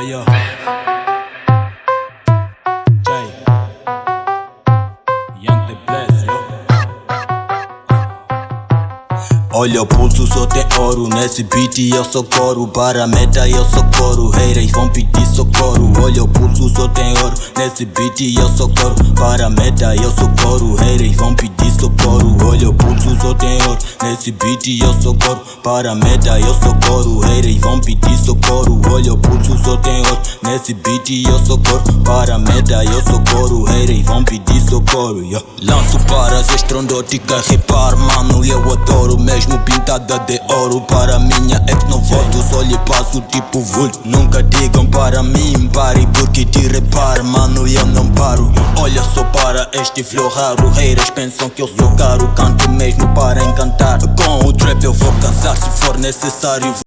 yeah. Jay Young the Bless, yo. Olha o pulso, só tem ouro. Nesse beat eu sou coro. Para a meta eu sou coro. Haters vão pedir socorro. Olha o pulso, só tem ouro. Nesse beat eu sou coro. Para a meta eu sou coro. Haters vão pedir socorro. Olha o pulso, só tem ouro. Nesse beat eu sou coro. Para a meta eu sou coro. Haters vão pedir socorro. Olha o pulso, só tem ouro. Nesse beat eu sou coro. Para a meta eu sou coro. Haters vão pedir socorro, yeah. Lanço paras estrondóticas, reparo, mano, eu adoro. Mesmo pintada de ouro. Para minha ex não volto, só lhe passo tipo vulto. Nunca digam para mim, pare, porque te reparo, mano, eu não paro. Olha só para este flow raro. Haters pensam que eu sou caro. Canto mesmo para encantar. Com o trap eu vou cansar se for necessário.